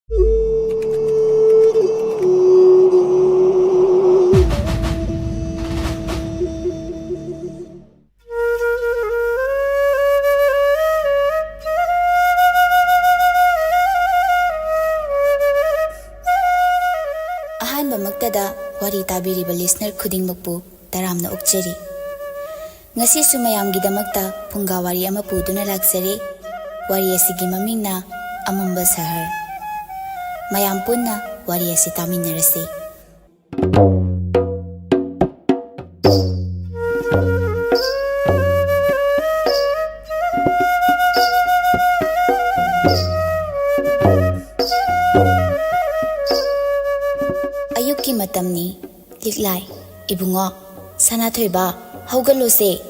ꯑꯍꯥꯟꯕꯃꯛꯇꯗ ꯋꯥꯔꯤ ꯇꯥꯕꯤꯔꯤꯕ ꯂꯤꯁꯅꯔ ꯈꯨꯗꯤꯡꯃꯛꯄꯨ ꯇꯔꯥꯝꯅ ꯑꯣꯛꯆꯔꯤ꯫ ꯉꯁꯤꯁꯨ ꯃꯌꯥꯝꯒꯤꯗꯃꯛꯇ ꯐꯨꯡꯒꯥ ꯋꯥꯔꯤ ꯑꯃ ꯄꯨꯗꯨꯅ ꯂꯥꯛꯆꯔꯤ꯫ ꯋꯥꯔꯤ ꯑꯁꯤꯒꯤ ꯃꯃꯤꯡꯅ ꯑꯃꯝꯕ ꯁꯍꯔ꯫ ꯃꯌꯥꯝ ꯄꯨꯟꯅ ꯋꯥꯔꯤ ꯑꯁꯤ ꯇꯥꯃꯤꯟꯅꯔꯁꯤ꯫ ꯑꯌꯨꯛꯀꯤ ꯃꯇꯝꯅꯤ꯫ ꯂꯤꯛꯂꯥꯏ, ꯏꯕꯨꯡꯉꯣ, ꯁꯅꯥꯊꯣꯏꯕ, ꯍꯧꯒꯠꯂꯣꯁꯦ,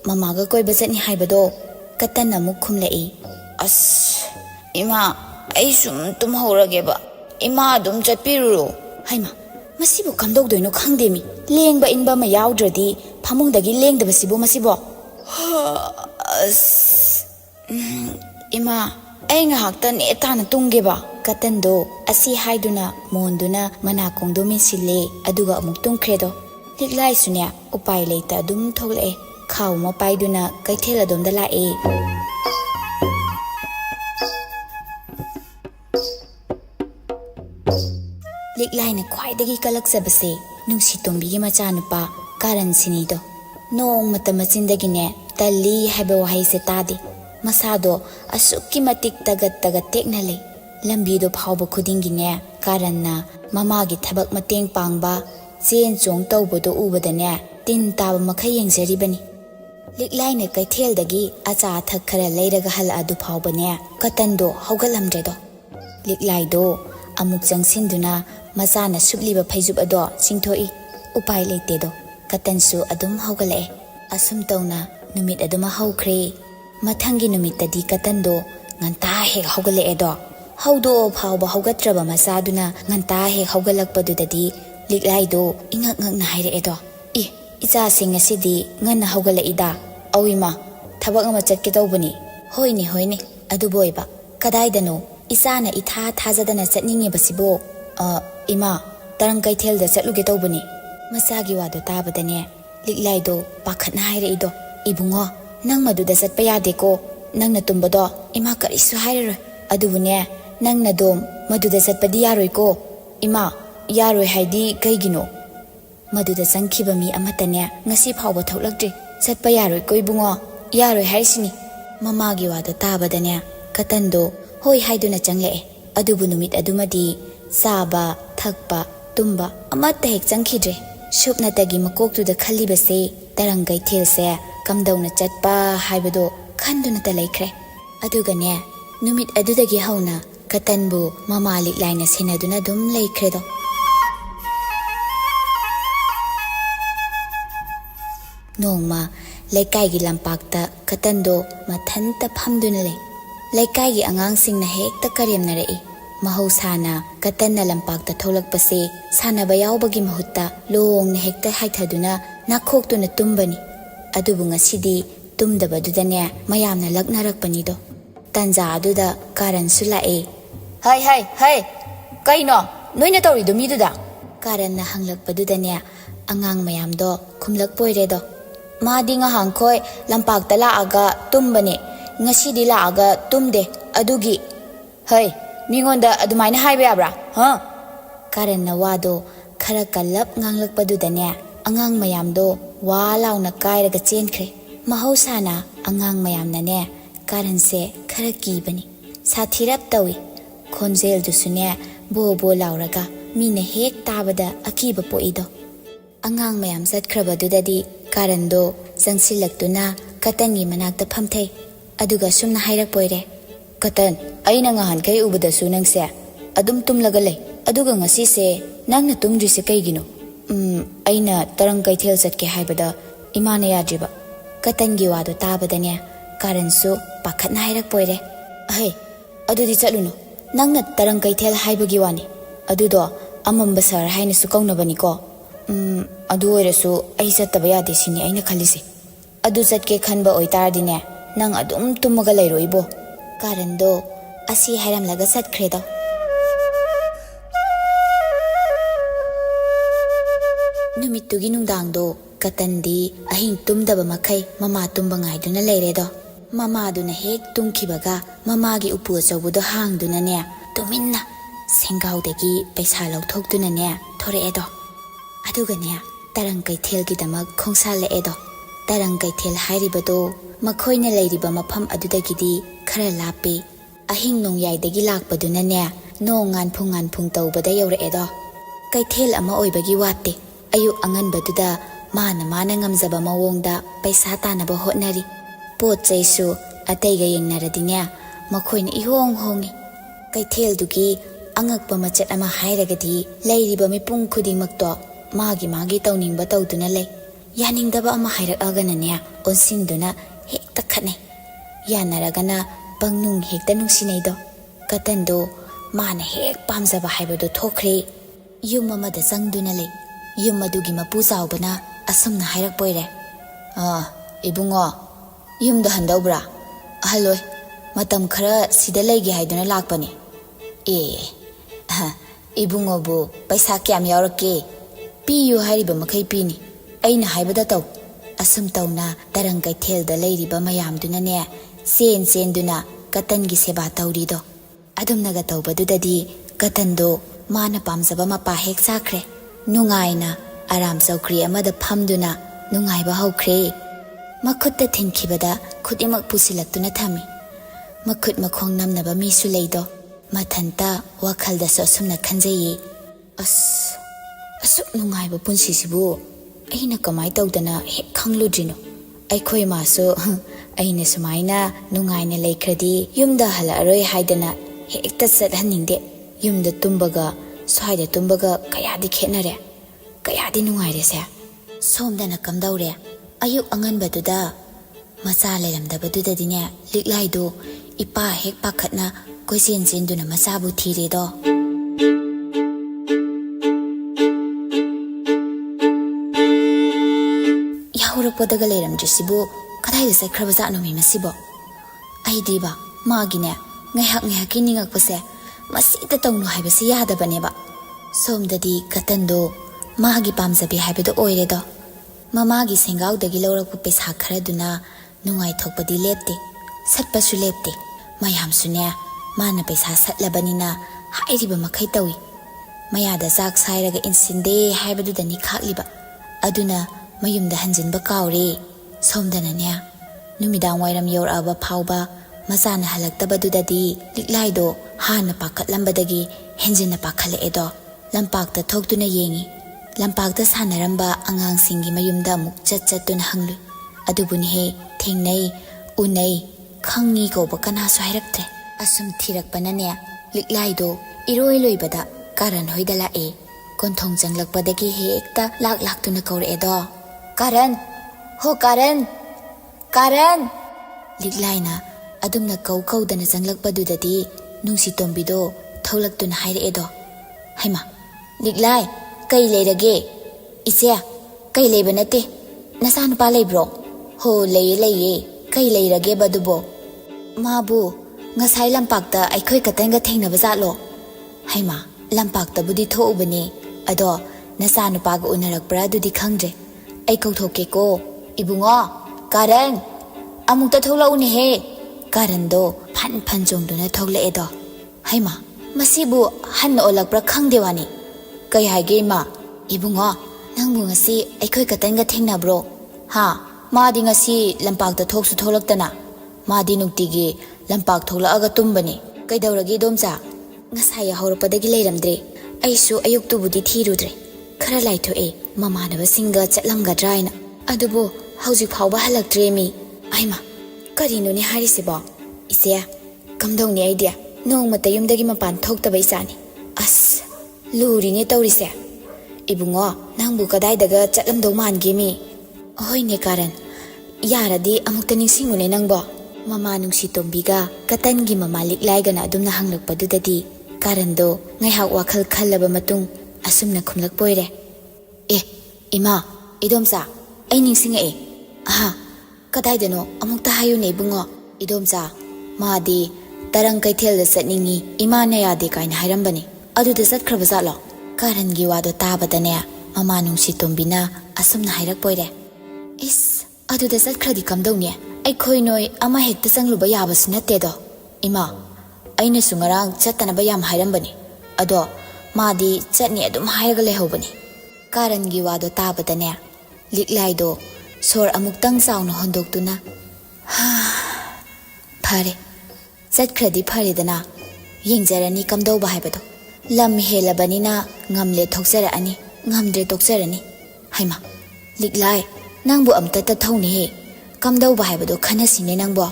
ꯃꯃꯥꯒ ꯀꯣꯏꯕ ꯆꯠꯅꯤ ꯍꯥꯏꯕꯗꯣ꯫ ꯀꯇꯟ ꯑꯃꯨꯛ ꯈꯨꯝꯂꯛꯏ꯫ ꯑꯁ, ꯏꯃꯥ, ꯑꯩ ꯁꯨꯝ ꯇꯨꯝꯍꯧꯔꯒꯦꯕ. ꯏꯃꯥ ꯑꯗꯨꯝ ꯆꯠꯄꯤꯔꯨꯔꯣ. ꯍꯩꯃ, ꯃꯁꯤꯕꯨ ꯀꯝꯗꯧꯗꯣꯏꯅꯣ ꯈꯪꯗꯦꯃꯤ. ꯂꯦꯡꯕ ꯏꯟꯕ ꯑꯃ ꯌꯥꯎꯗ꯭ꯔꯗꯤ ꯐꯃꯨꯡꯗꯒꯤ ꯂꯦꯡꯗꯕꯁꯤꯕꯨ ꯃꯁꯤꯕꯣ. ꯑꯁ, ꯏꯃꯥ, ꯑꯩ ꯉꯥꯏꯍꯥꯛꯇ ꯅꯦꯇꯥꯅ ꯇꯨꯝꯒꯦꯕ. ꯀꯇꯟꯗꯣ ꯑꯁꯤ ꯍꯥꯏꯗꯨꯅ ꯃꯣꯟꯗꯨꯅ ꯃꯅꯥꯀꯣꯡꯗꯣ ꯃꯦꯟꯁꯤꯜꯂꯦ, ꯑꯗꯨꯒ ꯑꯃꯨꯛ ꯇꯨꯝꯈ꯭ꯔꯦꯗꯣ꯫ ꯂꯤꯛꯂꯥꯏꯁꯨꯅꯦ ꯎꯄꯥꯏ ꯂꯩꯇ ꯑꯗꯨꯝ ꯊꯣꯛꯂꯛꯑꯦ꯫ ꯈꯥꯎ ꯑꯃ ꯄꯥꯏꯗꯨꯅ ꯀꯩꯊꯦꯜ ꯑꯗꯣꯝꯗ ꯂꯥꯛꯑꯦ꯫ ꯂꯤꯛꯂꯥꯏꯅ ꯈ꯭ꯋꯥꯏꯗꯒꯤ ꯀꯂꯛꯆꯕꯁꯦ ꯅꯨꯡꯁꯤꯇꯣꯝꯕꯤꯒꯤ ꯃꯆꯥꯅꯨꯄꯥ ꯀꯥꯔꯟꯁꯤꯅꯤꯗꯣ꯫ ꯅꯣꯡꯃꯇ ꯃꯆꯤꯟꯗꯒꯤꯅꯦ ꯇꯜꯂꯤ ꯍꯥꯏꯕ ꯋꯥꯍꯩꯁꯦ ꯇꯥꯗꯦ꯫ ꯃꯁꯥꯗꯣ ꯑꯁꯨꯛꯀꯤ ꯃꯇꯤꯛ ꯇꯒꯠ ꯇꯦꯛꯅ ꯂꯩ꯫ ꯂꯝꯕꯤꯗꯣ ꯐꯥꯎꯕ ꯈꯨꯗꯤꯡꯒꯤꯅꯦ ꯀꯥꯔꯟꯅ ꯃꯃꯥꯒꯤ ꯊꯕꯛ ꯃꯇꯦꯡ ꯄꯥꯡꯕ, ꯆꯦꯟ ꯆꯣꯡ ꯇꯧꯕꯗꯣ ꯎꯕꯗꯅꯦ ꯇꯤꯟ ꯇꯥꯕ ꯃꯈꯩ ꯌꯦꯡꯖꯔꯤꯕꯅꯤ꯫ ꯂꯤꯛꯂꯥꯏꯅ ꯀꯩꯊꯦꯜꯗꯒꯤ ꯑꯆꯥ ꯑꯊꯛ ꯈꯔ ꯂꯩꯔꯒ ꯍꯜꯂꯛꯑꯗꯨ ꯐꯥꯎꯕꯅꯦ ꯀꯇꯟꯗꯣ ꯍꯧꯒꯠꯂꯝꯗ꯭ꯔꯦꯗꯣ꯫ ꯂꯤꯛꯂꯥꯏꯗꯣ ꯑꯃꯨꯛ ꯆꯪꯁꯤꯟꯗꯨꯅ ꯃꯆꯥꯅ ꯁꯨꯞꯂꯤꯕ ꯐꯩꯖꯨꯞ ꯑꯗꯣ ꯆꯤꯡꯊꯣꯛꯏ꯫ ꯎꯄꯥꯏ ꯂꯩꯇꯦꯗꯣ, ꯀꯇꯟꯁꯨ ꯑꯗꯨꯝ ꯍꯧꯒꯠꯂꯛꯑꯦ꯫ ꯑꯁꯨꯝ ꯇꯧꯅ ꯅꯨꯃꯤꯠ ꯑꯗꯨꯃ ꯍꯧꯈ꯭ꯔꯦ꯫ ꯃꯊꯪꯒꯤ ꯅꯨꯃꯤꯠꯇꯗꯤ ꯀꯇꯟꯗꯣ ꯉꯟꯇꯥ ꯍꯦꯛ ꯍꯧꯒꯠꯂꯛꯑꯦꯗꯣ꯫ ꯍꯧꯗꯣꯛꯑ ꯐꯥꯎꯕ ꯍꯧꯒꯠꯇ꯭ꯔꯕ ꯃꯆꯥꯗꯨꯅ ꯉꯟꯇꯥ ꯍꯦꯛ ꯍꯧꯒꯠꯂꯛꯄꯗꯨꯗꯗꯤ ꯂꯤꯛꯂꯥꯏꯗꯣ ꯏꯉꯛ ꯉꯛꯅ ꯍꯥꯏꯔꯛꯑꯦꯗꯣ꯫ ꯏꯆꯥꯁꯤ ꯉꯁꯤꯗꯤ ꯉꯟꯅ ꯍꯧꯒꯠꯂꯛꯏꯗ꯫ ꯑꯧ ꯏꯃꯥ, ꯊꯕꯛ ꯑꯃ ꯆꯠꯀꯦ ꯇꯧꯕꯅꯤ꯫ ꯍꯣꯏꯅꯦ, ꯑꯗꯨꯕꯨ ꯑꯣꯏꯕ ꯀꯗꯥꯏꯗꯅꯣ ꯏꯆꯥꯅ ꯏꯊꯥ ꯊꯥꯖꯗꯅ ꯆꯠꯅꯤꯡꯉꯤꯕꯁꯤꯕꯣ? ꯏꯃꯥ, ꯇꯔꯪ ꯀꯩꯊꯦꯜꯗ ꯆꯠꯂꯨꯒꯦ ꯇꯧꯕꯅꯤ꯫ ꯃꯆꯥꯒꯤ ꯋꯥꯗꯣ ꯇꯥꯕꯗꯅꯦ ꯂꯤꯛꯂꯥꯏꯗꯣ ꯄꯥꯈꯠꯅ ꯍꯥꯏꯔꯛꯏꯗꯣ꯫ ꯏꯕꯨꯡꯉꯣ, ꯅꯪ ꯃꯗꯨꯗ ꯆꯠꯄ ꯌꯥꯗꯦꯀꯣ. ꯅꯪꯅ ꯇꯨꯝꯕꯗꯣ ꯏꯃꯥ ꯀꯔꯤꯁꯨ ꯍꯥꯏꯔꯔꯣꯏ. ꯑꯗꯨꯕꯨꯅꯦ, ꯅꯪꯅꯗꯣ ꯃꯗꯨꯗ ꯆꯠꯄꯗꯤ ꯌꯥꯔꯣꯏꯀꯣ. ꯏꯃꯥ, ꯌꯥꯔꯣꯏ ꯍꯥꯏꯗꯤ ꯀꯩꯒꯤꯅꯣ? ꯃꯗꯨꯗ ꯆꯪꯈꯤꯕ ꯃꯤ ꯑꯃꯠꯇꯅꯦ ꯉꯁꯤ ꯐꯥꯎꯕ ꯊꯣꯛꯂꯛꯇ꯭ꯔꯤ꯫ ꯆꯠꯄ ꯌꯥꯔꯣꯏꯀꯣ ꯏꯕꯨꯡꯉꯣ, ꯌꯥꯔꯣꯏ ꯍꯥꯏꯁꯤꯅꯤ꯫ ꯃꯃꯥꯒꯤ ꯋꯥꯗꯣ ꯇꯥꯕꯗꯅꯦ ꯀꯇꯟꯗꯣ ꯍꯣꯏ ꯍꯥꯏꯗꯨꯅ ꯆꯪꯂꯛꯑꯦ꯫ ꯑꯗꯨꯕꯨ ꯅꯨꯃꯤꯠ ꯑꯗꯨꯃꯗꯤ ꯆꯥꯕ, ꯊꯛꯄ, ꯇꯨꯝꯕ ꯑꯃꯠꯇ ꯍꯦꯛ ꯆꯪꯈꯤꯗ꯭ꯔꯦ꯫ ꯁꯨꯞꯅꯇꯒꯤ ꯃꯀꯣꯛꯇꯨꯗ ꯈꯜꯂꯤꯕꯁꯦ ꯇꯔꯪ ꯀꯩꯊꯦꯜꯁꯦ ꯀꯝꯗꯧꯅ ꯆꯠꯄ ꯍꯥꯏꯕꯗꯣ ꯈꯟꯗꯨꯅꯇ ꯂꯩꯈ꯭ꯔꯦ꯫ ꯑꯗꯨꯒꯅꯦ ꯅꯨꯃꯤꯠ ꯑꯗꯨꯗꯒꯤ ꯍꯧꯅ ꯀꯇꯟꯕꯨ ꯃꯃꯥ ꯂꯤꯛꯂꯥꯏꯅ ꯁꯦꯟꯅꯗꯨꯅ ꯑꯗꯨꯝ ꯂꯩꯈ꯭ꯔꯦꯗꯣ꯫ ꯅꯣꯡꯃ ꯂꯩꯀꯥꯏꯒꯤ ꯂꯝꯄꯥꯛꯇ ꯀꯇꯟꯗꯣ ꯃꯊꯟꯇ ꯐꯝꯗꯨꯅ ꯂꯩ꯫ ꯂꯩꯀꯥꯏꯒꯤ ꯑꯉꯥꯡꯁꯤꯡꯅ ꯍꯦꯛꯇ ꯀꯔꯦꯝꯅꯔꯛꯏ꯫ ꯃꯍꯧꯁꯥꯅ ꯀꯇꯟꯅ ꯂꯝꯄꯥꯛꯇ ꯊꯣꯛꯂꯛꯄꯁꯦ ꯁꯥꯟꯅꯕ ꯌꯥꯎꯕꯒꯤ ꯃꯍꯨꯠꯇ ꯂꯣꯡꯅ ꯍꯦꯛꯇ ꯍꯥꯏꯊꯗꯨꯅ ꯅꯥꯈꯣꯛꯇꯨꯅ ꯇꯨꯝꯕꯅꯤ꯫ ꯑꯗꯨꯕꯨ ꯉꯁꯤꯗꯤ ꯇꯨꯝꯗꯕꯗꯨꯗꯅꯦ ꯃꯌꯥꯝꯅ ꯂꯛꯅꯔꯛꯄꯅꯤꯗꯣ꯫ ꯇꯟꯖꯥ ꯑꯗꯨꯗ ꯀꯥꯔꯟꯁꯨ ꯂꯥꯛꯑꯦ꯫ ꯍꯩ, ꯀꯩꯅꯣ ꯅꯣꯏꯅ ꯇꯧꯔꯤꯗꯣ ꯃꯤꯗꯨꯗ? ꯀꯥꯔꯟꯅ ꯍꯪꯂꯛꯄꯗꯨꯗꯅꯦ ꯑꯉꯥꯡ ꯃꯌꯥꯝꯗꯣ ꯈꯨꯝꯂꯛꯄꯣꯏꯔꯦꯗꯣ꯫ ꯃꯥꯗꯤ ꯉꯍꯥꯟꯈꯣꯏ ꯂꯝꯄꯥꯛꯇ ꯂꯥꯛꯑꯒ ꯇꯨꯝꯕꯅꯦ, ꯉꯁꯤꯗꯤ ꯂꯥꯛꯑꯒ ꯇꯨꯝꯗꯦ, ꯑꯗꯨꯒꯤ꯫ ꯍꯩ, ꯃꯤꯉꯣꯟꯗ ꯑꯗꯨꯃꯥꯏꯅ ꯍꯥꯏꯕ ꯌꯥꯕ꯭ꯔꯥ? ꯀꯥꯔꯟꯅ ꯋꯥꯗꯣ ꯈꯔ ꯀꯜꯂꯞ ꯉꯥꯡꯂꯛꯄꯗꯨꯗꯅꯦ ꯑꯉꯥꯡ ꯃꯌꯥꯝꯗꯣ ꯋꯥ ꯂꯥꯎꯅ ꯀꯥꯏꯔꯒ ꯆꯦꯟꯈ꯭ꯔꯦ꯫ ꯃꯍꯧꯁꯥꯅ ꯑꯉꯥꯡ ꯃꯌꯥꯝꯅꯅꯦ ꯀꯥꯔꯟꯁꯦ ꯈꯔ ꯀꯤꯕꯅꯤ, ꯁꯥꯊꯤꯔꯞ ꯇꯧꯏ꯫ ꯈꯣꯟꯖꯦꯜꯗꯨꯁꯨꯅꯦ ꯕꯣ ꯕꯣ ꯂꯥꯎꯔꯒ ꯃꯤꯅ ꯍꯦꯛ ꯇꯥꯕꯗ ꯑꯀꯤꯕ ꯄꯣꯛꯏꯗꯣ꯫ ꯑꯉꯥꯡ ꯃꯌꯥꯝ ꯆꯠꯈ꯭ꯔꯕꯗꯨꯗꯗꯤ ꯀꯥꯔꯟꯗꯣ ꯆꯪꯁꯤꯜꯂꯛꯇꯨꯅ ꯀꯇꯟꯒꯤ ꯃꯅꯥꯛꯇ ꯐꯝꯊꯩ꯫ ꯑꯗꯨꯒ ꯁꯨꯝꯅ ꯍꯥꯏꯔꯛꯄꯣꯏꯔꯦ꯫ ꯀꯇꯟ, ꯑꯩꯅ ꯉꯍꯥꯟꯈꯩ ꯎꯕꯗꯁꯨ ꯅꯪꯁꯦ ꯑꯗꯨꯝ ꯇꯨꯝꯂꯒ ꯂꯩ, ꯑꯗꯨꯒ ꯉꯁꯤꯁꯦ ꯅꯪꯅ ꯇꯨꯝꯗ꯭ꯔꯤꯁꯦ ꯀꯩꯒꯤꯅꯣ? ꯑꯩꯅ ꯇꯔꯪ ꯀꯩꯊꯦꯜ ꯆꯠꯀꯦ ꯍꯥꯏꯕꯗ ꯏꯃꯥꯅ ꯌꯥꯗ꯭ꯔꯤꯕ꯫ ꯀꯇꯟꯒꯤ ꯋꯥꯗꯣ ꯇꯥꯕꯗꯅꯦ ꯀꯥꯔꯟꯁꯨ ꯄꯥꯈꯠꯅ ꯍꯥꯏꯔꯛꯄꯣꯏꯔꯦ꯫ ꯑꯗꯨꯗꯤ ꯆꯠꯂꯨꯅꯨ, ꯅꯪꯅ ꯇꯔꯪ ꯀꯩꯊꯦꯜ ꯍꯥꯏꯕꯒꯤ ꯋꯥꯅꯤ, ꯑꯗꯨꯗꯣ ꯑꯃꯝꯕ ꯁꯍꯔ ꯍꯥꯏꯅꯁꯨ ꯀꯧꯅꯕꯅꯤꯀꯣ꯫ ꯑꯗꯨ ꯑꯣꯏꯔꯁꯨ ꯑꯩ ꯆꯠꯇꯕ ꯌꯥꯗꯦ ꯁꯤꯅꯤ ꯑꯩꯅ ꯈꯜꯂꯤꯁꯦ꯫ ꯑꯗꯨ ꯆꯠꯀꯦ ꯈꯟꯕ ꯑꯣꯏꯇꯥꯔꯗꯤꯅꯦ ꯅꯪ ꯑꯗꯨꯝ ꯇꯨꯝꯃꯒ ꯂꯩꯔꯣ ꯏꯕꯣ꯫ ꯀꯥꯔꯟꯗꯣ ꯑꯁꯤ ꯍꯥꯏꯔꯝꯂꯒ ꯆꯠꯈ꯭ꯔꯦꯗꯣ꯫ Numittugi nungdangdo Katandi ahing tumdaba makai mama tumba ngaiduna leiredo. Mama duna hek tumkibaga mamagi upu achaubudo hangduna ne tuminna sengaudagi paisa lauthokduna ne thoreedo. Aduga ne tarang kaithel gidamak khongsal leedo. Tarang kaithel hairibado makhoina leiriba mafam adudagidi khara lape. Ahing nongyai-dagi lakpaduna ne nong ngan phung taubada yauraedo. Kaithel ama oibagi watte. Ayuk anganbaduda mana ngamjaba mawongda paisa tanaba hotnari. Pot chaisu ataiga yengnaradine makhoina ihong hongi. Kaithel dugi angakpa machat ama hairagadi leiriba mipung khudingmakto magi tauningba tauduna lei. Yaningdaba ama hairakaganane onsinduna hekta khatne. Yanaragana pangnung hekta nungsinaido. Katando mana hek pamjaba haibado thokre. Yum amada changduna lei. Yum adugi mapu chaubana asumna hairakpoire. Ibungo yumda handaubra ahaloi matam khara sida leige haiduna lakpani. Ibungo bu paisa kyam yaurake piyu hairiba makai pini aina haibada taw asum tawna tarang kaithel da leiriba mayamduna ne sen duna katangi seba tawrido. Adumnaga tawbadudadi katando mana pamjaba mapa hek chakre. Nungaina aram chawkri amada phamduna nungaiba haukhre. Makhutta thinkibada khudimak pusilaktuna thami. Makhut makhong namnaba misu leido. Mathanta wakhalda so asumna khanjayi. Asuk nungaiba punsisibu aina kamai tawdana hek khangludrino. Aikhoi maso aina sumaina nungaina leikradi yumda halaroi haidana hekta chathaningde. Yumda tumbaga swaida tumbaga kayadi khetnare kayadi nungaire se. Somdana kamdaure ayuk anganbaduda macha leiramdabadudadine liklaido ipa hek pakhatna koisen senduna machabu thiredo. Yahurakpadaga leiramdrisibu kadaida saikhraba jatno mi masibo. Aidiba magine ngaihak ningakpase masita tawnu haibase yadabaneba. Somdadi katando magi pamjabi haibado oiredo. Mamagi sengaudagi laurakpa paisa kharaduna nungai thokpadi lepte satpasu lepte. Mayamsune mana paisa satlabanina hairiba makai tawi. Mayada jak sairaga insinde haibadudani khakliba. Aduna mayumda hanjinba kaure. Somdana ne numidang wairam yauraba phauba masana halaktabadudadi liklaido hana pakhatlambadagi henjina pakhalaedo. Lampakta thokduna yengi. Lampakta sanaramba angangsinggi mayumda amuk chatuna hanglu. Adubuni he thengnai unai khangni koba kanasu hairaktre. Asum thirakpanane liklaido iroi loibada karan hoida lae. Konthong janglakpadagi hekta laktuna kauraedo. Karan ho karan liklaina adumna kaudana janglakpadudadi nungsi tombido tholaktuna hairaedo. Haima liklai kai leirage ise kai leiba nate nasa nupa leibro. Ho leiye kai leirage badubo mabu ngasai lampakta aikhoi katanga thengnaba jatlo. Haima lampakta budi thoubani ado nasa nupaga unarakpra dudi khangdre. Ai kauthoke ko ibungo karan amukta tholaune he. Karando phan jongduna tholaedo. Haima masibu hanna olakpra khangdewani. Kai haige ma ibungo nangbu ngasi aikhoi katanga thengnabro. Ha madi ngasi lampakta thoksu tholaktana madi nuktigi lampak tholaaga tumbani. Kaidaurage domcha ngasai haurupadagi leiramdre. Aisu ayuktubudi thirudre. Khara laithoe mamanaba singa chatlamgadraina. Adubo hauzik phauba halaktre mi. Aima karino ni harisibo ise kamdongni idea nongmata yumdagi mapan thoktaba isani. Lurine taurise. Ibungo nangbu kadaidaga chatlamdau mange mi. Hoine karan yaradi amukta ningsingune nangbo. Mama nungsi tombiga katangi mama liklaigana adumna hanglakpadudadi karando ngaihak wakhal khallaba matung asumna khumlakpoire. Ima idomsa ai ningsinga kadaidano amukta hayune ibungo. Idomsa madi tarang kaithel da satningi imana yade kaina hairambani aduda satkhrabaza lo. Karangi wado tabadane mama nungsi tombina asumna hairakpoire. Is aduda satkradi kamdawni aikhoi noi ama hekta changluba yabasu natte do. Ima aina sungarang chatanaba yam hairambani ado madi chatni adum hairaga lehobani. Karangi wado tabadane liklai do sor amuktang chauna hondoktuna phare chatkradi pharedana yengjarani kamdawba haibado lam helabanina ngamle thokjarani ngamdre tokjarani haima liklai nangbu amta ta thawni he kamdawba haibado khanasine nangbo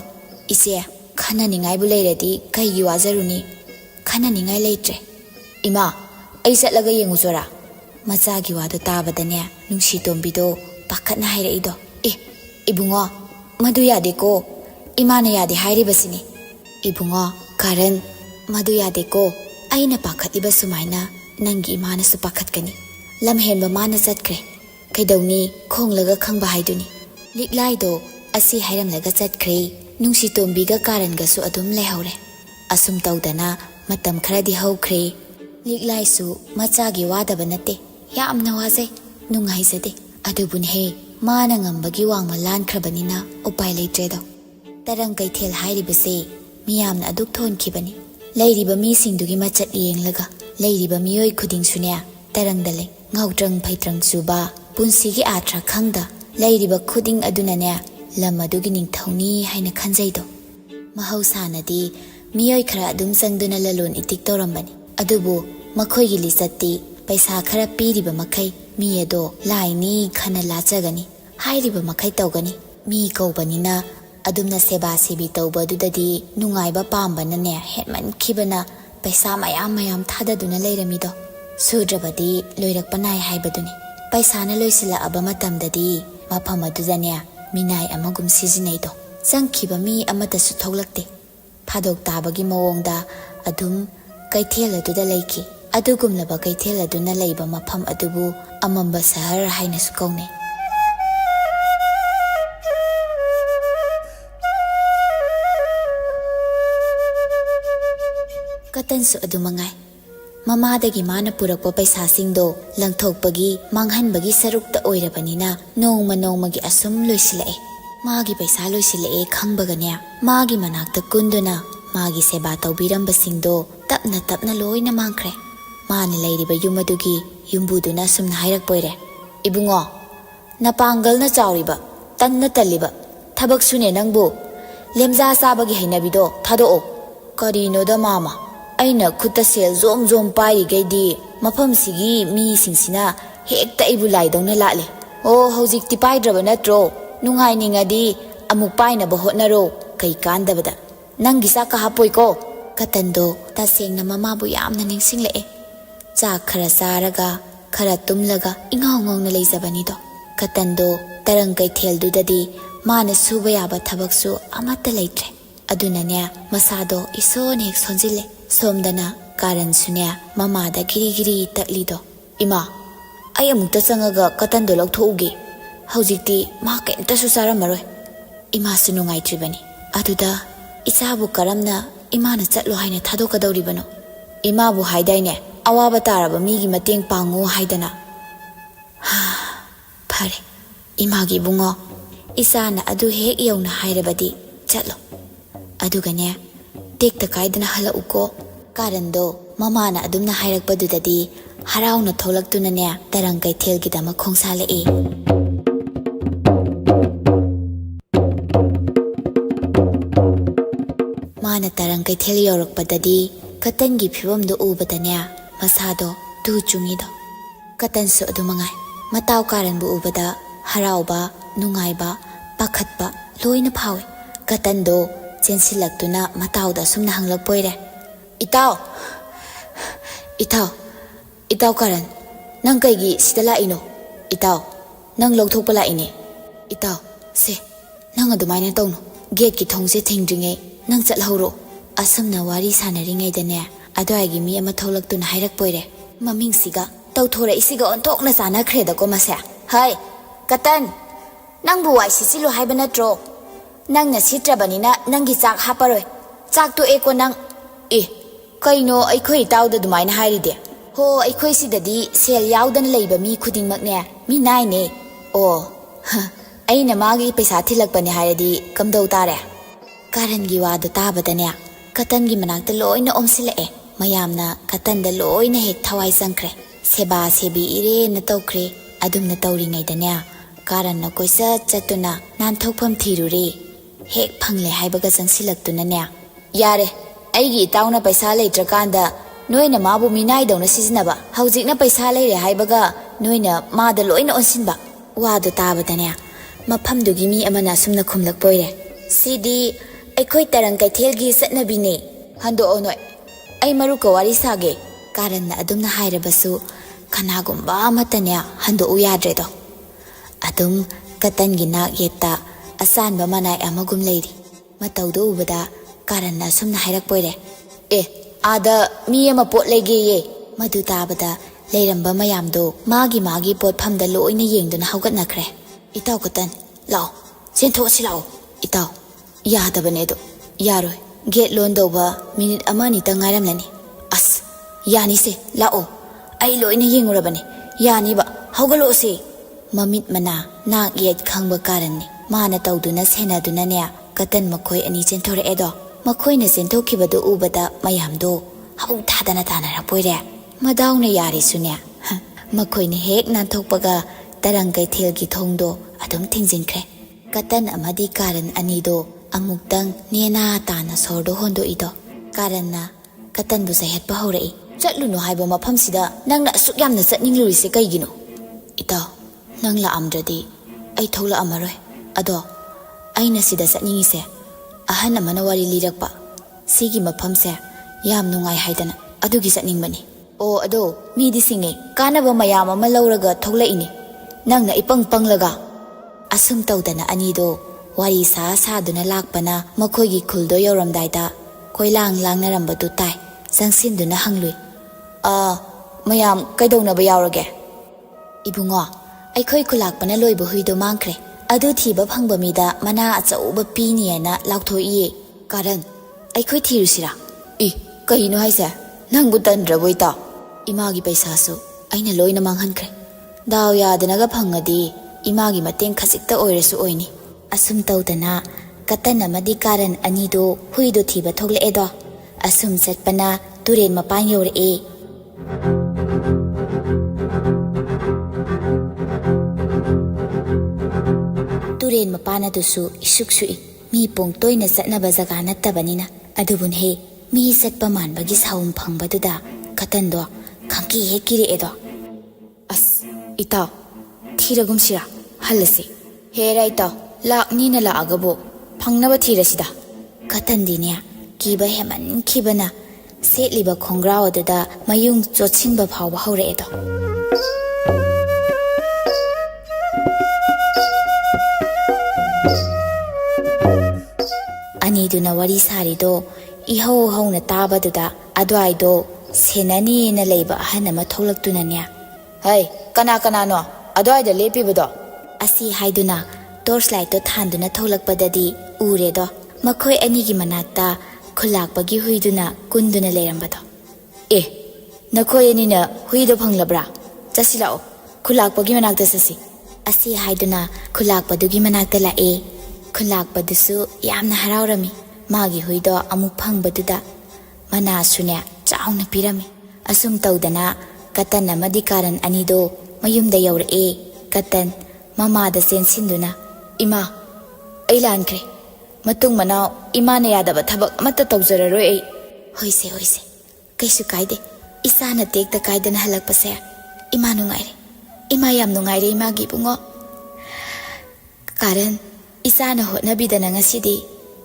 ise khana ningai bu leiredi kaigi wajaruni khana ningai leitre ima ai chatlaga yengujora machagi wado tabadane nungsi tombido pakhatna haira ido ibungo madu yade ko imana yade hairi basini ibungo karan madu yade ko aina pakhatiba sumaina nangi imana su pakhatkani lamhenba mana chatkre kaidawni khonglaga khangba haiduni liklai do asi hairamlaga chatkre nungsi tombiga karanga su adum lehore asum tawdana matam kharadi haukhre liklai su machagi wadaba nate yamna waje nungaisade adubun he mana ngambagi wangma lankhrabanina upai leitre do tarang kaithel hairibase miyamna aduk thonkibani leiriba mi singdugi machat yenglaga leiriba miyoi khuding sunya tarangdale ngautrang phaitrang suba punsigi atra khangda leiriba khuding adunane lamadugi ningthawni haina khanjaido mahausanadi miyoi khara adum changduna lalon itik torambani adubu makhoigi lisatti paisa khara piriba makai mi edo laini khana lachagani hairiba makai tawgani mi kaubanina adumna seba sebi tawba dudadi nungaiba pambana ne hetman khibana paisa mayam thadaduna leiramido sudrabadi loirakpanai haibaduni paisa na loisila aba matamdadi mafam adudane minai amagum sijinaido changkhiba mi amata su thoglakte phadok tabagi mawongda adum kaithel aduda leiki adugumlaba kaithel aduna leiba mafam adubu amamba sahar haina su kaune katan su adumangai mamadagi mana purakpa paisa singdo langthokpagi manghanbagi sarukta oirabanina nongmagi asum loisilae magi paisa loisilae khangbagane magi manakta kunduna magi seba tawbiramba singdo tapna loina mangkhre mana leiriba yumadugi yumbuduna sumna hairakpoire ibungo napangalna chawriba tanna taliba thabak sune nangbu lemja sabagi hainabido thado karino da mama aina khutta sel zom pai gaidi mafam sigi mi singsina hekta ibu laidongna lale o hojik ti paidraba natro nungai ningadi amuk paina ba hotnaro kai kandabada nangi sa ka hapoi ko katando tasengna mama bu yamna ningsinglae cha khara saraga khara tumlaga ingawngongna leijabani do katando tarang kaithel dudadi mana suba yaba thabaksu amata leitre adunane masado isone hek sonjile somdana karan sunya mama da giri taklido ima ay amukta changaga katando lauthoge hojikti ma kenta su saramaroi ima sunungai tribani aduda isabu karamna imana chatlo haina thadokadawribano imabu haidaine awaba taraba migi mateng pangu haidana phare imagi bungo isana adu hek yawna hairabadi chatlo adugane tekta kaidana hala uko karando mamana adumna hairakpadudadi harauna tholaktunane tarang kaithelgidama khongsale e mana tarang kaithel yorakpadadi katangi phibamdo ubadane masado du chungido katansu adumangai mataw karan bu ubada harauba nungaiba pakhatba loina phawe katando chensilaktuna matawda sumna hanglakpoire itaw karan nang kaigi sidala ino itaw nang logthokpa la ine itaw se nang adumaina tawno gate ki thongse thingdringe nang chatlhoro asamna wari sanaringai dane adwaigi mi ama tholaktuna hairakpoire maming siga tawthora isiga ontokna sana khreda ko mase hai katan nang buwai sisilu haiba natro nang na sitrabanina nangi chak haparoi chak to eko nang kaino aikhoi tawda dumaina hairide ꯍꯣ ꯑꯩꯈꯣꯏ ꯁꯤꯗꯗꯤ ꯁꯦꯜ ꯌꯥꯎꯗꯅ ꯂꯩꯕ ꯃꯤ ꯈꯨꯗꯤꯡꯃꯛꯅꯦ ꯃꯤ ꯅꯥꯏꯅꯦ ꯑꯣ ꯑꯩꯅ ꯃꯥꯒꯤ ꯄꯩꯁꯥ ꯊꯤꯜꯂꯛꯄꯅꯦ ꯍꯥꯏꯔꯗꯤ ꯀꯝꯗꯧ ꯇꯥꯔꯦ ꯀꯥꯔꯟꯒꯤ ꯋꯥꯗꯣ ꯇꯥꯕꯗꯅꯦ ꯀꯇꯟꯒꯤ ꯃꯅꯥꯛꯇ ꯂꯣꯏꯅ ꯑꯣꯝꯁꯤꯜꯂꯛꯑꯦ ꯃꯌꯥꯝꯅ ꯀꯇꯟꯗ ꯂꯣꯏꯅ ꯍꯦꯛ ꯊꯋꯥꯏ ꯆꯪꯈ꯭ꯔꯦ ꯁꯦꯕꯥ ꯁꯦꯕꯤ ꯏꯔꯦꯅ ꯇꯧꯈ꯭ꯔꯦ ꯑꯗꯨꯝꯅ ꯇꯧꯔꯤꯉꯩꯗꯅꯦ ꯀꯥꯔꯟꯅ ꯀꯣꯏꯆꯠ ꯆꯠꯇꯨꯅ ꯅꯥꯟꯊꯣꯛꯐꯝ ꯊꯤꯔꯨꯔꯦ ꯍꯦꯛ ꯐꯪꯂꯦ ꯍꯥꯏꯕꯒ ꯆꯪꯁꯤꯜꯂꯛꯇꯨꯅꯅꯦ ꯌꯥꯔꯦ ꯑꯩꯒꯤ ꯏꯇꯥꯎꯅ ꯄꯩꯁꯥ ꯂꯩꯇ꯭ꯔꯀꯥꯟꯗ ꯅꯣꯏꯅ ꯃꯥꯕꯨ ꯃꯤꯅꯥꯏꯗꯧꯅ ꯁꯤꯖꯤꯟꯅꯕ ꯍꯧꯖꯤꯛꯅ ꯄꯩꯁꯥ ꯂꯩꯔꯦ ꯍꯥꯏꯕꯒ ꯅꯣꯏꯅ ꯃꯥꯗ ꯂꯣꯏꯅ ꯑꯣꯟꯁꯤꯟꯕ ꯋꯥꯗꯣ ꯇꯥꯕꯗꯅꯦ ꯃꯐꯝꯗꯨꯒꯤ ꯃꯤ ꯑꯃꯅ ꯑꯁꯨꯝꯅ ꯈꯨꯝꯂꯛꯄꯣꯏꯔꯦ ꯁꯤꯗꯤ ꯑꯩꯈꯣꯏ ꯇꯔꯪ ꯀꯩꯊꯦꯜꯒꯤ ꯆꯠꯅꯕꯤꯅꯦ ꯍꯟꯗꯣꯛꯑꯣ ꯅꯣꯏ ꯑꯩ ꯃꯔꯨꯞꯀ ꯋꯥꯔꯤ ꯁꯥꯒꯦ ꯀꯥꯔꯟꯅ ꯑꯗꯨꯝꯅ ꯍꯥꯏꯔꯕꯁꯨ ꯀꯅꯥꯒꯨꯝꯕ ꯑꯃꯠꯇꯅꯦ ꯍꯟꯗꯣꯛꯎ ꯌꯥꯗ꯭ꯔꯦꯗꯣ ꯑꯗꯨꯝ ꯀꯇꯟꯒꯤ ꯅꯥꯛ ꯌꯦꯠꯇ ꯑꯁꯥꯟꯕ ꯃꯅꯥꯏ ꯑꯃꯒꯨꯝ ꯂꯩꯔꯤ ꯃꯇꯧꯗꯣ ꯎꯕꯗ ꯀꯥꯔꯟꯅ ꯑꯁꯨꯝꯅ ꯍꯥꯏꯔꯛꯄꯣꯏꯔꯦ ꯑꯦ ꯑꯥꯗ ꯃꯤ ꯑꯃ ꯄꯣꯠ ꯂꯩꯒꯦꯌꯦ ꯃꯗꯨ ꯇꯥꯕꯗ ꯂꯩꯔꯝꯕ ꯃꯌꯥꯝꯗꯣ ꯃꯥꯒꯤ ꯄꯣꯠꯐꯝꯗ ꯂꯣꯏꯅ ꯌꯦꯡꯗꯨꯅ ꯍꯧꯒꯠꯅꯈ꯭ꯔꯦ ꯏꯇꯥꯎ ꯀꯇꯟ ꯂꯥꯛꯑꯣ ꯆꯦꯟꯊꯣꯛꯑꯁꯤ ꯂꯥꯛꯑꯣ ꯏꯇꯥꯎ ꯌꯥꯗꯕꯅꯦ ꯑꯗꯣ ꯌꯥꯔꯣꯏ ꯒꯦꯠ ꯂꯣꯟ ꯇꯧꯕ ꯃꯤꯅꯤꯠ ꯑꯃ ꯑꯅꯤꯇꯪ ꯉꯥꯏꯔꯝꯂꯅꯤ ꯑꯁ ꯌꯥꯅꯤꯁꯦ ꯂꯥꯛꯑꯣ ꯑꯩ ꯂꯣꯏꯅ ꯌꯦꯡꯉꯨꯔꯕꯅꯦ ꯌꯥꯅꯤꯕ ꯍꯧꯒꯠꯂꯛꯑꯣꯁꯦ ꯃꯃꯤꯠ ꯃꯅꯥ ꯅꯥꯛ ꯌꯦꯠ ꯈꯪꯕ ꯀꯥꯔꯟꯅꯤ ꯃꯥꯅ ꯇꯧꯗꯨꯅ ꯁꯦꯟꯅꯗꯨꯅꯅꯦ ꯀꯇꯟ ꯃꯈꯣꯏ ꯑꯅꯤ ꯆꯦꯟꯊꯣꯔꯛꯑꯦꯗꯣ ꯃꯈꯣꯏꯅ ꯆꯦꯟꯊꯣꯛꯈꯤꯕꯗꯨ ꯎꯕꯗ ꯃꯌꯥꯝꯗꯣ ꯍꯧ ꯊꯥꯗꯅ ꯇꯥꯟꯅꯔꯛꯄꯣꯏꯔꯦ ꯃꯗꯥꯎꯅ ꯌꯥꯔꯤꯁꯨꯅꯦ ꯃꯈꯣꯏꯅ ꯍꯦꯛ ꯅꯥꯟꯊꯣꯛꯄꯒ ꯇꯔꯪ ꯀꯩꯊꯦꯜꯒꯤ ꯊꯣꯡꯗꯣ ꯑꯗꯨꯝ ꯊꯤꯡꯖꯤꯟꯈ꯭ꯔꯦ ꯀꯇꯟ ꯑꯃꯗꯤ ꯀꯥꯔꯟ ꯑꯅꯤꯗꯣ ꯑꯃꯨꯛꯇꯪ ꯅꯦꯅꯥ ꯇꯥꯅ ꯁꯣꯔꯗꯣ ꯍꯣꯟꯗꯣꯛꯏꯗꯣ ꯀꯥꯔꯟꯅ ꯀꯇꯟꯕꯨ ꯆꯩꯍꯠꯄ ꯍꯧꯔꯛꯏ ꯆꯠꯂꯨꯅꯨ ꯍꯥꯏꯕ ꯃꯐꯝꯁꯤꯗ ꯅꯪꯅ ꯑꯁꯨꯛ ꯌꯥꯝꯅ ꯆꯠꯅꯤꯡꯂꯨꯔꯤꯁꯦ ꯀꯩꯒꯤꯅꯣ ꯏꯇꯥꯎ ꯅꯪ ꯂꯥꯛꯑꯝꯗ꯭ꯔꯗꯤ ꯑꯩ ꯊꯣꯛꯂꯛꯑꯝꯃꯔꯣꯏ ꯑꯗꯣ ꯑꯩꯅ ꯁꯤꯗ ꯆꯠꯅꯤꯡꯉꯤꯁꯦ ꯑꯍꯟ ꯑꯃꯅ ꯋꯥꯔꯤ ꯂꯤꯔꯛꯄ ꯁꯤꯒꯤ ꯃꯐꯝꯁꯦ ꯌꯥꯝ ꯅꯨꯡꯉꯥꯏ ꯍꯥꯏꯗꯅ ꯑꯗꯨꯒꯤ ꯆꯠꯅꯤꯡꯕꯅꯤ ꯑꯣ ꯑꯗꯣ ꯃꯤꯗꯤ ꯁꯤꯡꯉꯦ ꯀꯥꯟꯅꯕ ꯃꯌꯥꯝ ꯑꯃ ꯂꯧꯔꯒ ꯊꯣꯛꯂꯛꯏꯅꯤ ꯅꯪꯅ ꯏꯄꯪ ꯄꯪꯂꯒ ꯑꯁꯨꯝ ꯇꯧꯗꯅ ꯑꯅꯤꯗꯣ ꯋꯥꯔꯤ ꯁꯥꯗꯨꯅ ꯂꯥꯛꯄꯅ ꯃꯈꯣꯏꯒꯤ ꯈꯨꯜꯗꯣ ꯌꯧꯔꯝꯗꯥꯏꯗ ꯀꯣꯏꯂꯥꯡ ꯂꯥꯡꯅꯔꯝꯕꯗꯨ ꯇꯥꯏ ꯆꯪꯁꯤꯟꯗꯨꯅ ꯍꯪꯂꯨꯏ ꯃꯌꯥꯝ ꯀꯩꯗꯧꯅꯕ ꯌꯥꯎꯔꯒꯦ ꯏꯕꯨꯡꯉꯣ ꯑꯩꯈꯣꯏ ꯈꯨꯂꯥꯛꯄꯅ ꯂꯣꯏꯕ ꯍꯨꯏꯗꯣ ꯃꯥꯡꯈ꯭ꯔꯦ ꯑꯗꯨ ꯊꯤꯕ ꯐꯪꯕ ꯃꯤꯗ ꯃꯅꯥ ꯑꯆꯧꯕ ꯄꯤꯅꯤꯅ ꯂꯥꯎꯊꯣꯛꯏꯌꯦ ꯀꯥꯔꯟ ꯑꯩꯈꯣꯏ ꯊꯤꯔꯨꯁꯤꯔꯥ ꯀꯩꯅꯣ ꯍꯥꯏꯁꯦ ꯅꯪꯕꯨ ꯇꯟꯗ꯭ꯔꯕꯣ ꯏꯇꯥꯎ ꯏꯃꯥꯒꯤ ꯄꯩꯁꯥꯁꯨ ꯑꯩꯅ ꯂꯣꯏꯅ ꯃꯥꯡꯍꯟꯈ꯭ꯔꯦ ꯗꯥꯎ ꯌꯥꯗꯅꯒ ꯐꯪꯉꯗꯤ ꯏꯃꯥꯒꯤ ꯃꯇꯦꯡ ꯈꯖꯤꯛꯇ ꯑꯣꯏꯔꯁꯨ ꯑꯣꯏꯅꯤ ꯑꯁꯨꯝ ꯇꯧꯗꯅ ꯀꯇꯟ ꯑꯃꯗꯤ ꯀꯥꯔꯟ ꯑꯅꯤꯗꯣ ꯍꯨꯏꯗꯣ ꯊꯤꯕ ꯊꯣꯛꯂꯛꯑꯦꯗꯣ ꯑꯁꯨꯝ ꯆꯠꯄꯅ ꯇꯨꯔꯦꯟ ꯃꯄꯥꯟ ꯌꯧꯔꯛꯑꯦ ꯇꯨꯔꯦꯟ ꯃꯄꯥꯟ ꯑꯗꯨꯁꯨ ꯏꯁꯨꯛ ꯁꯨꯛꯏ ꯃꯤ ꯄꯣꯡ ꯇꯣꯏꯅ ꯆꯠꯅꯕ ꯖꯒꯥ ꯅꯠꯇꯕꯅꯤꯅ ꯑꯗꯨꯕꯨꯅꯦ ꯃꯤ ꯆꯠꯄ ꯃꯥꯟꯕꯒꯤ ꯁꯥꯎꯟ ꯐꯪꯕꯗꯨꯗ ꯀꯇꯟꯗꯣ ꯈꯪꯀꯤ ꯍꯦꯛ ꯀꯤꯔꯛꯑꯦꯗꯣ ꯑꯁ ꯏꯇꯥꯎ ꯊꯤꯔꯒꯨꯝꯁꯤꯔꯥ ꯍꯜꯂꯁꯤ ꯍꯦꯔꯥ ꯏꯇꯥꯎ ꯂꯥꯛꯅꯤꯅ ꯂꯥꯛꯑꯒꯕꯨ ꯐꯪꯅꯕ ꯊꯤꯔꯁꯤꯗ ꯀꯇꯟꯗꯤꯅꯦ ꯀꯤꯕ ꯍꯦꯃꯟꯈꯤꯕꯅ ꯁꯦꯠꯂꯤꯕ ꯈꯣꯡꯒ꯭ꯔꯥꯎ ꯑꯗꯨꯗ ꯃꯌꯨꯡ ꯆꯣꯠꯁꯤꯟꯕ ꯐꯥꯎꯕ ꯍꯧꯔꯛꯑꯦꯗꯣ ꯑꯅꯤꯗꯨꯅ ꯋꯥꯔꯤ ꯁꯥꯔꯤꯗꯣ ꯏꯍꯧ ꯍꯧꯅ ꯇꯥꯕꯗꯨꯗ ꯑꯗꯨꯋꯥꯏꯗꯣ ꯁꯦꯟꯅꯅꯦꯅ ꯂꯩꯕ ꯑꯍꯟ ꯑꯃ ꯊꯣꯛꯂꯛꯇꯨꯅꯅꯦ ꯍꯩ ꯀꯅꯥꯅꯣ ꯑꯗꯨꯋꯥꯏꯗ ꯂꯦꯞꯄꯤꯕꯗꯣ ꯑꯁꯤ ꯍꯥꯏꯗꯨꯅ ꯇꯣꯔꯆ ꯂꯥꯏꯠꯇꯣ ꯊꯥꯟꯗꯨꯅ ꯊꯣꯛꯂꯛꯄꯗꯗꯤ ꯎꯔꯦꯗꯣ ꯃꯈꯣꯏ ꯑꯅꯤꯒꯤ ꯃꯅꯥꯛꯇ ꯈꯨꯜꯂꯥꯛꯄꯒꯤ ꯍꯨꯏꯗꯨꯅ ꯀꯨꯟꯗꯨꯅ ꯂꯩꯔꯝꯕꯗꯣ ꯅꯈꯣꯏ ꯑꯅꯤꯅ ꯍꯨꯏꯗꯣ ꯐꯪꯂꯕ꯭ꯔꯥ ꯆꯠꯁꯤ ꯂꯥꯛꯑꯣ ꯈꯨꯜꯂꯥꯛꯄꯒꯤ ꯃꯅꯥꯛꯇ ꯆꯠꯁꯤ ꯑꯁꯤ ꯍꯥꯏꯗꯨꯅ ꯈꯨꯜꯂꯥꯛꯄꯗꯨꯒꯤ ꯃꯅꯥꯛꯇ ꯂꯥꯛꯑꯦ ꯈꯨꯜꯂꯥꯛꯄꯗꯨꯁꯨ ꯌꯥꯝꯅ ꯍꯔꯥꯎꯔꯝꯃꯤ ꯃꯥꯒꯤ ꯍꯨꯏꯗꯣ ꯑꯃꯨꯛ ꯐꯪꯕꯗꯨꯗ ꯃꯅꯥꯁꯨꯅꯦ ꯆꯥꯎꯅ ꯄꯤꯔꯝꯃꯤ ꯑꯁꯨꯝ ꯇꯧꯗꯅ ꯀꯇꯟ ꯑꯃꯗꯤ ꯀꯥꯔꯟ ꯑꯅꯤꯗꯣ ꯃꯌꯨꯝꯗ ꯌꯧꯔꯛꯑꯦ ꯀꯇꯟ ꯃꯃꯥꯗ ꯆꯦꯟꯁꯤꯟꯗꯨꯅ ꯏꯃꯥ ꯑꯩ ꯂꯥꯟꯈ꯭ꯔꯦ ꯃꯇꯨꯡ ꯃꯅꯥꯎ ꯏꯃꯥꯅ ꯌꯥꯗꯕ ꯊꯕꯛ ꯑꯃꯠꯇ ꯇꯧꯖꯔꯔꯣꯏ ꯑꯩ ꯍꯣꯏꯁꯦ ꯀꯩꯁꯨ ꯀꯥꯏꯗꯦ ꯏꯆꯥꯅ ꯇꯦꯛꯇ ꯀꯥꯏꯗꯅ ꯍꯜꯂꯛꯄꯁꯦ ꯏꯃꯥ ꯅꯨꯡꯉꯥꯏꯔꯦ ꯏꯃꯥ ꯌꯥꯝ ꯅꯨꯡꯉꯥꯏꯔꯦ ꯏꯃꯥꯒꯤ ꯏꯕꯨꯡꯉꯣ ꯀꯥꯔꯟ ꯏꯆꯥꯅ ꯍꯣꯠꯅꯕꯤꯗꯅ ꯉꯁꯤꯗꯤ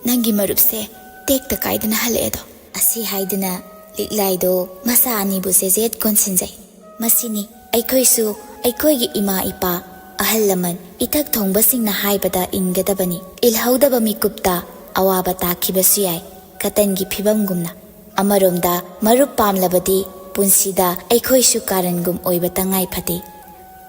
ꯅꯪꯒꯤ ꯃꯔꯨꯞꯁꯦ ꯇꯦꯛꯇ ꯀꯥꯏꯗꯅ ꯍꯜꯂꯛꯑꯦꯗꯣ ꯑꯁꯤ ꯍꯥꯏꯗꯨꯅ ꯂꯤꯛꯂꯥꯏꯗꯣ ꯃꯆꯥ ꯑꯅꯤꯕꯨ ꯆꯦꯖꯦꯠ ꯀꯣꯟꯁꯤꯟꯖꯩ ꯃꯁꯤꯅꯤ ꯑꯩꯈꯣꯏꯁꯨ ꯑꯩꯈꯣꯏꯒꯤ ꯏꯃꯥ ꯏꯄꯥ ꯑꯍꯜ ꯂꯃꯟ ꯏꯊꯛ ꯊꯣꯡꯕꯁꯤꯡꯅ ꯍꯥꯏꯕꯗ ꯏꯟꯒꯗꯕꯅꯤ ꯏꯜꯍꯧꯗꯕ ꯃꯤꯀꯨꯞꯇ ꯑꯋꯥꯕ ꯇꯥꯈꯤꯕꯁꯨ ꯌꯥꯏ ꯀꯇꯟꯒꯤ ꯐꯤꯕꯝꯒꯨꯝꯅ ꯑꯃꯔꯣꯝꯗ ꯃꯔꯨꯞ ꯄꯥꯝꯂꯕꯗꯤ ꯄꯨꯟꯁꯤꯗ ꯑꯩꯈꯣꯏꯁꯨ ꯀꯥꯔꯟꯒꯨꯝ ꯑꯣꯏꯕ ꯇꯉꯥꯏ ꯐꯗꯦ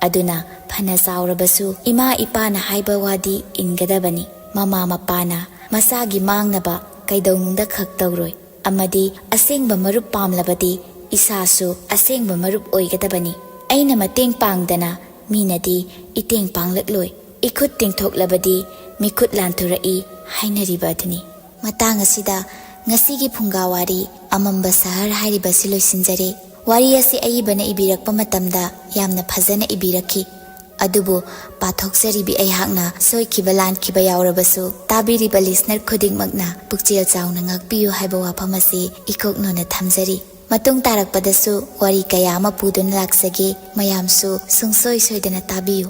ꯑꯗꯨꯅ ꯐꯅ ꯆꯥꯎꯔꯕꯁꯨ ꯏꯃꯥ ꯏꯄꯥꯅ ꯍꯥꯏꯕ ꯋꯥꯗꯤ ꯏꯟꯒꯗꯕꯅꯤ ꯃꯃꯥ ꯃꯄꯥꯅ ꯃꯆꯥꯒꯤ ꯃꯥꯡꯅꯕ ꯀꯩꯗꯧꯅꯨꯡꯗ ꯈꯛ ꯇꯧꯔꯣꯏ ꯑꯃꯗꯤ ꯑꯁꯦꯡꯕ ꯃꯔꯨꯞ ꯄꯥꯝꯂꯕꯗꯤ isasu asengba marup oigadabani. Aina mateng pangdana minadi iteng panglakloi. Ikut tingthoklabadi mikut lanturai hainariba aduni. Matang asida ngasigi Phunga wari amamba sahar hairiba si loisinjare. Wari asi aibana ibirakpa matamda yamna phajana ibirakhi. Adubu pathokjaribi aihakna soikiba lankiba yaurabasu tabiriba listener khudingmakna pukchel chauna ngakpiyu haiba wafam asi ikoknona thamjari. Matung tarakpadasu wari kaya ama puduna laksage mayamsu sungsoi soidana tabiyu.